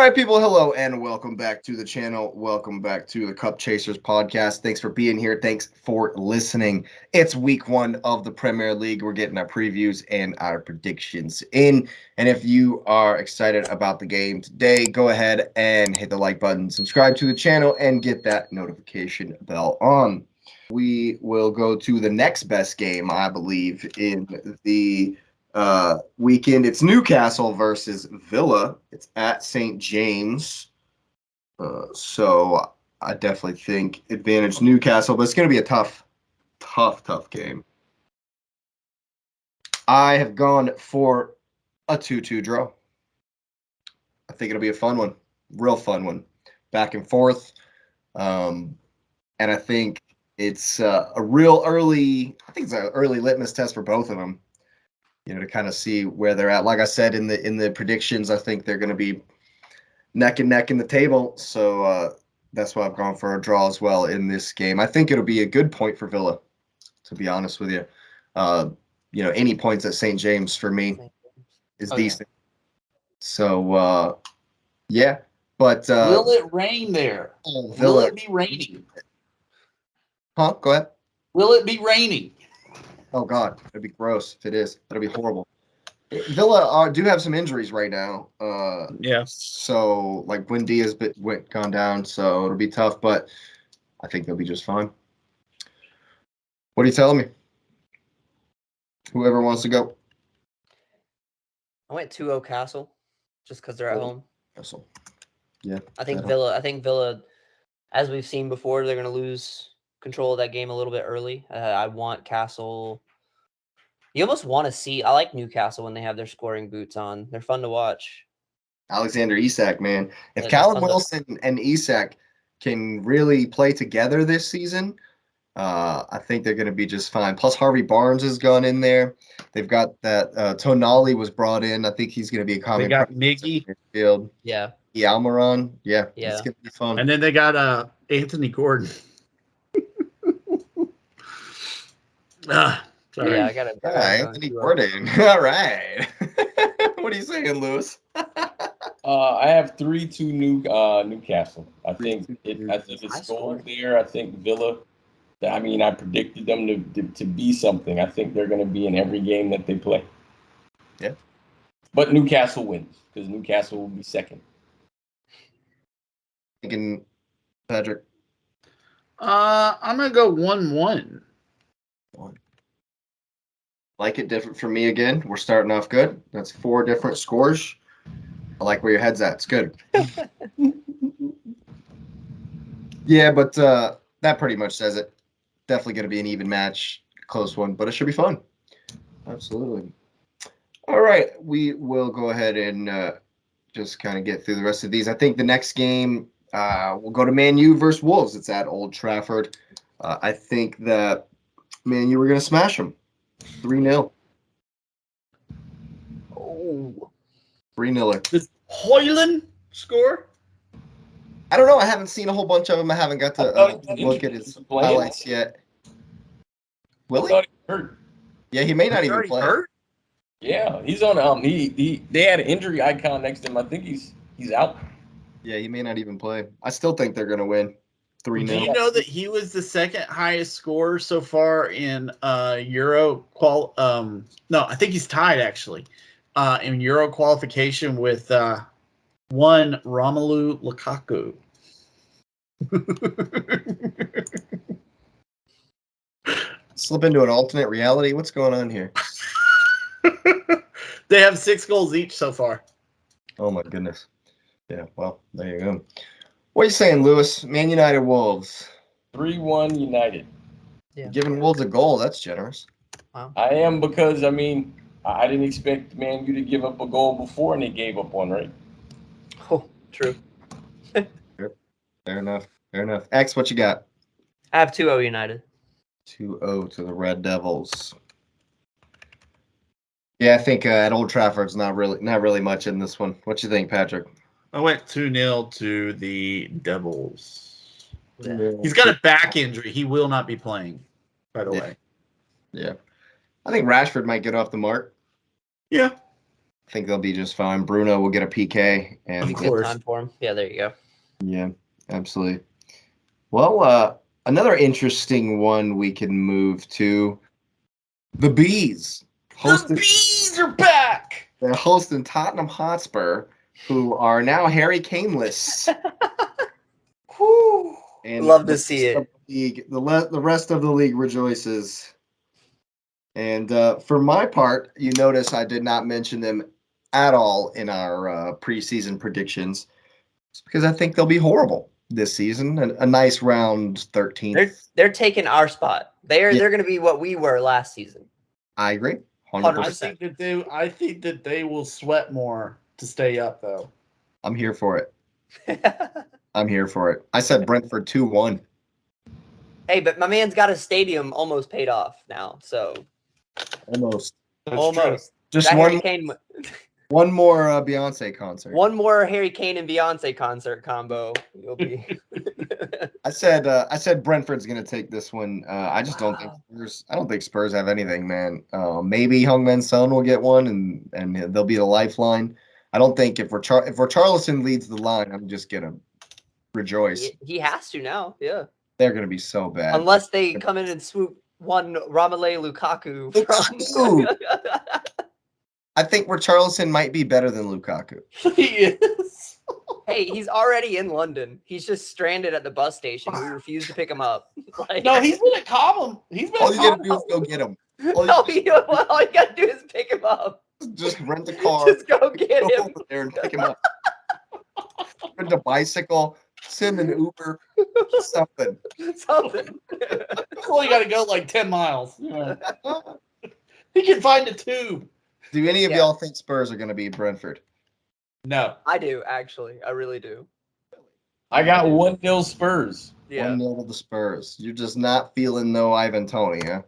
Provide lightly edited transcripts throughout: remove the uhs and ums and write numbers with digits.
right, people, hello and welcome back to the channel. Welcome back to the Cup Chasers podcast. Thanks for being here. Thanks for listening. It's week 1 of the Premier League. We're getting our previews and our predictions in. And if you are excited about the game today, go ahead and hit the like button, subscribe to the channel, and get that notification bell on. We will go to the next best game, I believe, in the weekend. It's Newcastle versus Villa. It's at St. James. So I definitely think advantage Newcastle, but it's going to be a tough game. I have gone for a 2-2 draw. I think it'll be a fun one, real fun one, back and forth. And I think it's a real early, I think it's an early litmus test for both of them. To kind of see where they're at. Like I said in the predictions, I think they're going to be neck and neck in the table. So that's why I've gone for a draw as well in this game. I think it'll be a good point for Villa, to be honest with you. Any points at St. James for me is decent. Yeah. So, yeah. But will it rain there? Will it be raining? Huh? Go ahead. Will it be raining? Oh, God. It'd be gross if it is. That'll be horrible. Villa do have some injuries right now. So, like, Wendy has gone down, so it'll be tough, but I think they'll be just fine. What are you telling me? Whoever wants to go. I went 2-0 Castle just because they're at home. Castle. Yeah. I think Villa, as we've seen before, they're going to lose control of that game a little bit early. I want Castle. You almost want to see. I like Newcastle when they have their scoring boots on. They're fun to watch. Alexander Isak, man. If Callum Wilson and Isak can really play together this season, I think they're going to be just fine. Plus, Harvey Barnes has gone in there. They've got that Tonali was brought in. I think he's going to be a common. They got Miggy. Field. Yeah. Almiron. Yeah. It's going to be fun. And then they got Anthony Gordon. Sorry. Yeah, I got it. Anthony Gordon. All right. What are you saying, Lewis? I have 3-2 Newcastle. I think it's gold there. I think Villa. I mean, I predicted them to be something. I think they're going to be in every game that they play. Yeah. But Newcastle wins because Newcastle will be second. Thinking, Patrick. I'm gonna go 1-1. Like it different for me again. We're starting off good. That's 4 different scores. I like where your head's at. It's good. Yeah, but that pretty much says it. Definitely going to be an even match, close one, but it should be fun. Absolutely. All right, we will go ahead and just kind of get through the rest of these. I think the next game we'll go to Man U versus Wolves. It's at Old Trafford. I think that Man U were going to smash them. 3-0. Oh. 3-0. Does Højlund score? I don't know. I haven't seen a whole bunch of them. I haven't got to look at his highlights yet. Will he? Hurt. Yeah, he may not even play. Hurt? Yeah, he's on. They had an injury icon next to him. I think he's out. Yeah, he may not even play. I still think they're going to win 3-0. Do you know that he was the second highest scorer so far in Euro qual? No, I think he's tied actually in Euro qualification with one Romelu Lukaku. Slip into an alternate reality. What's going on here? They have 6 goals each so far. Oh my goodness. Yeah, well, there you go. What are you saying, Lewis? Man United Wolves. 3-1 United. Yeah. Giving Wolves a goal, that's generous. Wow. I am because, I mean, I didn't expect Man U to give up a goal before and they gave up one, right? Oh, true. Fair enough. X, what you got? I have 2-0 United. 2-0 to the Red Devils. Yeah, I think at Old Trafford's not really much in this one. What you think, Patrick? I went 2-0 to the Devils. Yeah. He's got a back injury. He will not be playing, by the way. Yeah. I think Rashford might get off the mark. Yeah. I think they'll be just fine. Bruno will get a PK, and Of course. Time for him. Yeah, there you go. yeah, absolutely. Well, another interesting one we can move to: the Bees. The Bees are back. They're hosting Tottenham Hotspur, who are now Harry Kane-less. Whew. And Love to the see rest it. of the rest of the league rejoices. And for my part, you notice I did not mention them at all in our preseason predictions. It's because I think they'll be horrible this season. A nice round 13th. They're taking our spot. They're Yeah. going to be what we were last season. I agree. 100%. I think that they will sweat more to stay up, though. I'm here for it. I'm here for it. I said Brentford 2-1. Hey, but my man's got a stadium almost paid off now, so Almost. almost. Just That one Harry Kane, one more Beyonce concert. one more Harry Kane and Beyonce concert combo. You'll be. I said Brentford's gonna take this one. I just don't think Spurs. I don't think Spurs have anything, man. Maybe Heung-min Son will get one, and they'll be a lifeline. I don't think if Richarlison leads the line, I'm just gonna rejoice. He has to now, yeah. They're gonna be so bad. Unless they come in and swoop one Romelu Lukaku Lukaku! from. I think Richarlison might be better than Lukaku. He is. Hey, he's already in London. He's just stranded at the bus station. We refuse to pick him up. Like, No, he's been at Cobham. He's been All at you gotta Cobham. do is go get him. all you gotta do is pick him up. Just rent a car. Just go get Go him. over there and pick him up. Rent a bicycle. Send an Uber. Something. Something. That's all you got to go like 10 miles. Yeah. He can find a tube. Do any of Yeah. y'all think Spurs are going to beat Brentford? No. I do, actually. I really do. I got 1-0 Spurs. Yeah. 1-0 to the Spurs. You're just not feeling no Ivan Toney, huh?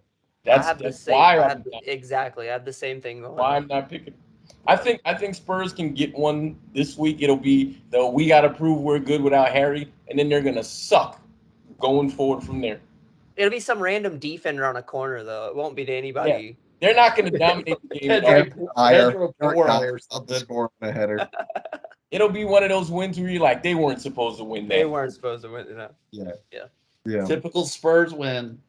That's why exactly. I have the same thing going. why I'm not picking. I think Spurs can get one this week. It'll be though we got to prove we're good without Harry, and then they're gonna suck going forward from there. It'll be some random defender on a corner, though. It won't be to anybody. They're not gonna dominate the game. Pedro Porro or something. Score on a header. It'll be one of those wins where you're like, they weren't supposed to win that. They weren't supposed to win. No. Yeah. Typical Spurs win.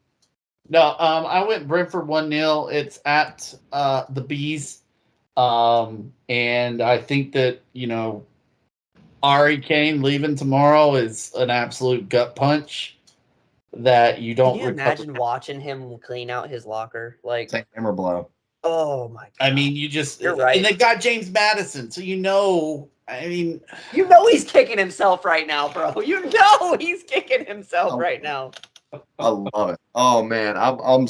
No, I went Brentford 1-0. It's at the Bees. And I think that, Ari Kane leaving tomorrow is an absolute gut punch that you don't Can you imagine watching him clean out his locker? Like, Take hammer blow. oh my god. I mean, You're right. And they got James Madison, so You know he's kicking himself right now, bro. You know he's kicking himself right now. I love it. Oh man, I'm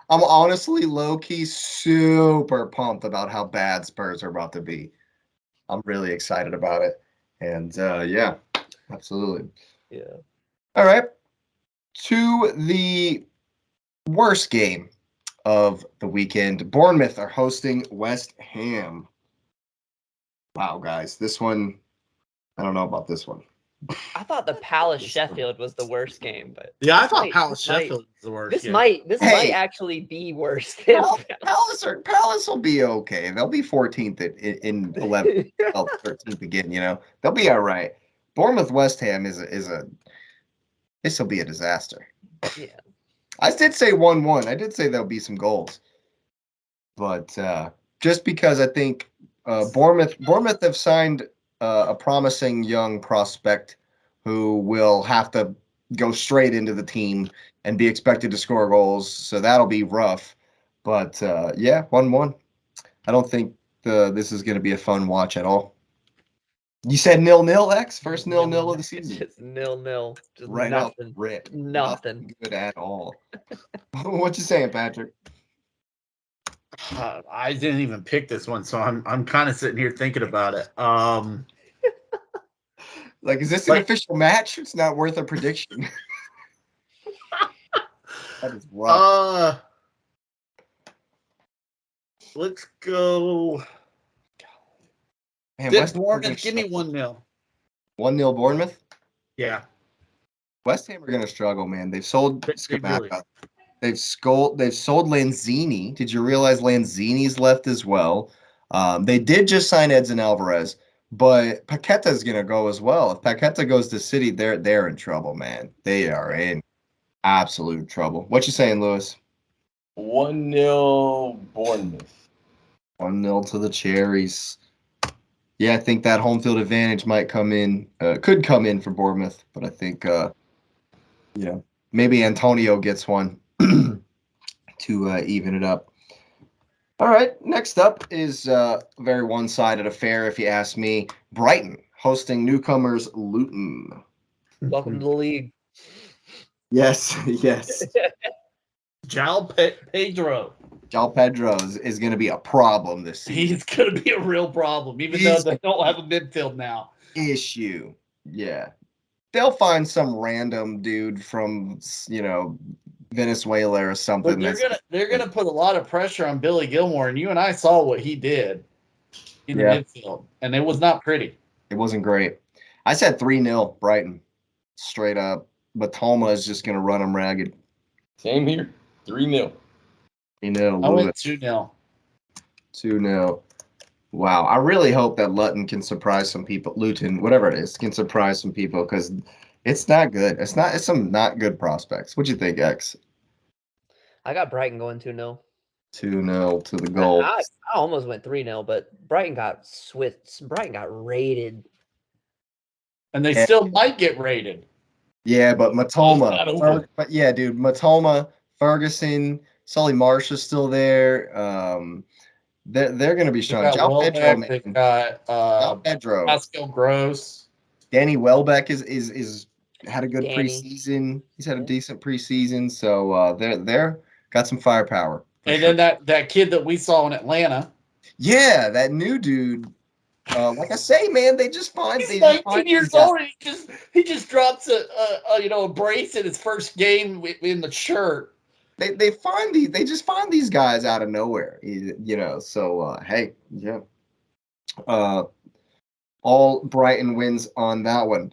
honestly low key super pumped about how bad Spurs are about to be. I'm really excited about it, and yeah, absolutely. Yeah. All right, to the worst game of the weekend. Bournemouth are hosting West Ham. Wow, guys, this one, I don't know about this one. I thought the Palace Sheffield was the worst game, but yeah, I thought might- Palace this might- Sheffield was the worst. this game. might Hey. actually be worse than Palace will be okay. They'll be 14th in 11th, 12th, 13th again. They'll be all right. Bournemouth West Ham this will be a disaster. Yeah. I did say 1-1. I did say there'll be some goals, but just because I think Bournemouth have signed a promising young prospect who will have to go straight into the team and be expected to score goals. So that'll be rough. But yeah, 1-1. I don't think this is going to be a fun watch at all. You said 0-0, X? First 0-0 of the season. Just 0-0. Just Right nothing. out rip. Nothing. Good at all. What you saying, Patrick? I didn't even pick this one, so I'm kind of sitting here thinking about it. Like, is this an official match? It's not worth a prediction. That is rough. Let's go. Man, Did West Ham are Bournemouth gonna give me struggle. 1-0? 1-0 Bournemouth? Yeah. West Ham are going to struggle, man. They've sold They really- Scamacca. They've sold Lanzini. Did you realize Lanzini's left as well? They did just sign Edson Alvarez, but Paqueta is going to go as well. If Paqueta goes to City, they're in trouble, man. They are in absolute trouble. What you saying, Lewis? 1-0 Bournemouth. 1-0 to the Cherries. Yeah, I think that home field advantage might come in, could come in for Bournemouth, but I think, maybe Antonio gets one to even it up. All right, next up is a very one-sided affair, if you ask me. Brighton hosting newcomers Luton. Welcome to the league. Yes, yes. Pedro. Jal Pedro is going to be a problem this season. He's going to be a real problem, even though they don't have a midfield now. Issue. Yeah. They'll find some random dude from, Venezuela or something. But they're gonna put a lot of pressure on Billy Gilmore, and you and I saw what he did in the midfield, and it was not pretty. It wasn't great. I said 3-0 Brighton, straight up. But Toma is just going to run them ragged. Same here, 3-0. I went 2-0. 2-0. Wow. I really hope that Luton can surprise some people. Luton, whatever it is, can surprise some people because it's not good. It's some not good prospects. What do you think, X? I got Brighton going 2-0. 2-0 to the goal. I almost went 3-0, but Brighton got raided. And they still might get raided. Yeah, but Matoma. But yeah, dude, Matoma, Ferguson, Sully Marsh is still there. They're going to be strong. João Pedro, man. They've got João Pedro. Pascal Gross. Danny Welbeck is had a good preseason. He's had a decent preseason, so they're got some firepower. And then that kid that we saw in Atlanta. Yeah, that new dude. Like I say, man, they just find. He's 19 years old, and he just drops a brace in his first game in the shirt. They just find these guys out of nowhere, So hey, yeah. All Brighton wins on that one,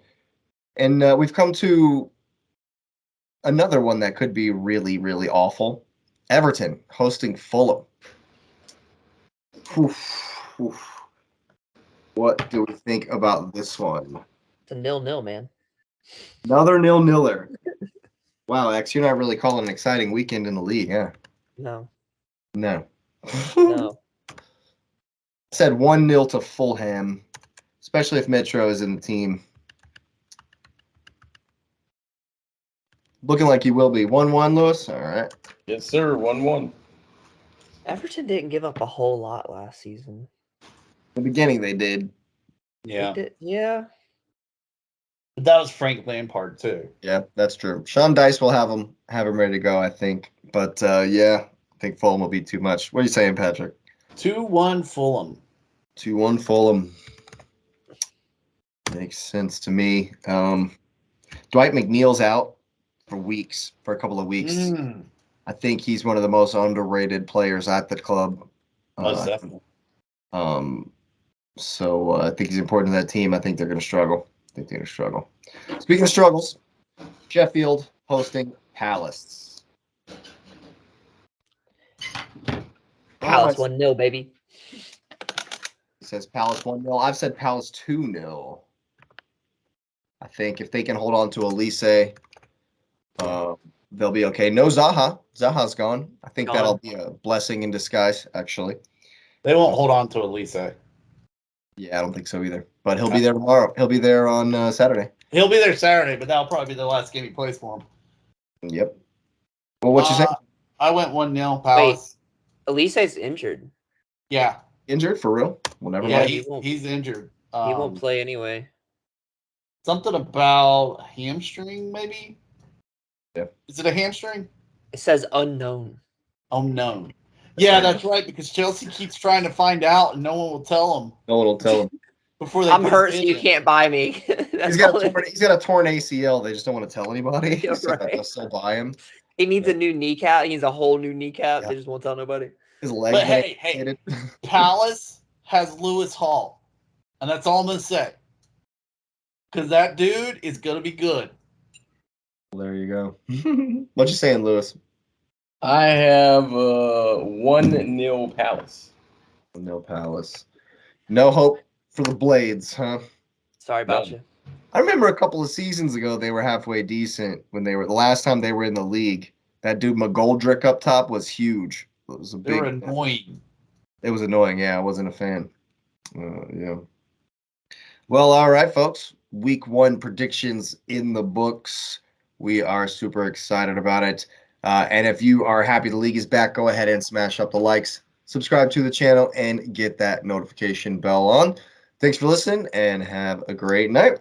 and we've come to another one that could be really, really awful. Everton hosting Fulham. Oof, oof. What do we think about this one? It's a 0-0, man. Another 0-0er. Wow, X, you're not really calling an exciting weekend in the league, huh? No. No. No. Said 1-0 to Fulham, especially if Metro is in the team. Looking like he will be. 1-1, Lewis? All right. Yes, sir. 1-1. Everton didn't give up a whole lot last season. In the beginning, they did. Yeah. Yeah. But that was Frank Lampard, too. Yeah, that's true. Sean Dice will have him ready to go, I think. But, I think Fulham will be too much. What are you saying, Patrick? 2-1 Fulham. 2-1 Fulham. Makes sense to me. Dwight McNeil's out for a couple of weeks. I think he's one of the most underrated players at the club. Most definitely. So I think he's important to that team. I think they're going to struggle. Speaking of struggles, Sheffield hosting Palace. Palace 1-0, baby. He says Palace 1-0. I've said Palace 2-0. I think if they can hold on to Elise, they'll be okay. No Zaha. Zaha's gone. I think that'll be a blessing in disguise, actually. They won't hold on to Elise. Yeah, I don't think so either. But he'll be there tomorrow. He'll be there on Saturday. He'll be there Saturday, but that'll probably be the last game he plays for him. Yep. Well, what you say? I went 1-0 Palace. Wait, Elise's injured. Yeah. Injured for real? Well, never Yeah, mind. he's injured. He won't play anyway. Something about hamstring, maybe? Yeah. Is it a hamstring? It says unknown. Unknown. Yeah, that's right, because Chelsea keeps trying to find out, and no one will tell them. No one will tell him. Before they I'm hurt, so you can't buy me. He's got a torn ACL. They just don't want to tell anybody. Yeah, so right. they'll still buy him. He needs a new kneecap. He needs a whole new kneecap. Yeah. They just won't tell nobody. His legs. But hey, Palace has Lewis Hall, and that's all I'm gonna say. Because that dude is gonna be good. Well, there you go. What you saying, Lewis? I have 1-0 Palace. No Palace. No hope for the Blades, huh? Sorry about No. you. I remember a couple of seasons ago they were halfway decent when they were the last time they were in the league. That dude McGoldrick up top was huge. It was a They were big. annoying. It was annoying. Yeah, I wasn't a fan. Yeah. Well, all right, folks. Week 1 predictions in the books. We are super excited about it. And if you are happy the league is back, go ahead and smash up the likes, subscribe to the channel, and get that notification bell on. Thanks for listening, and have a great night.